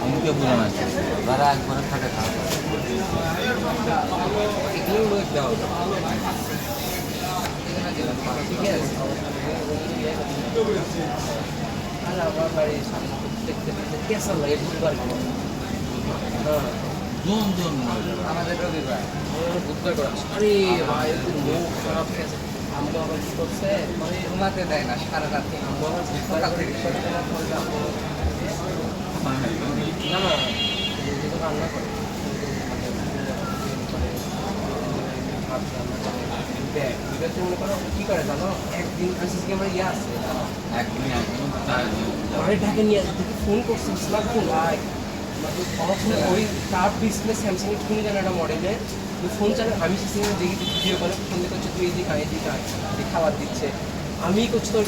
আমাকে পুরান আছে যারা একবারে থাকে খাওয়া এগুলো লোক দেওয়া ঠিক আছে আর আমার বাড়ির সামনে দেখতে কেসার লাগে বুধবার জন জন আমাদের রবিবার বুধবার করা আরে ভাই মুখ খারাপ গেছে আমগো আবার কি করছে মানে ঘুমাতে দেয় না সারা রাত আমগো আবার সকাল থেকে না না যেটা রান্না করে মনে করো কি করে জানো একদিন আজকে আমার ইয়ে আছে একদিন ঢাকে নিয়ে ফোন করছি স্মার্টফোন ভাই ওই টাপ ডিসপ্লে স্যামসাং এর ফোন জানো একটা মডেলে ফোন চালে আমি সিসিমে দেখি ভিডিও করে ফোন করছে তুই এদিকে এদিকে খাবার দিচ্ছে আমি করছি তোর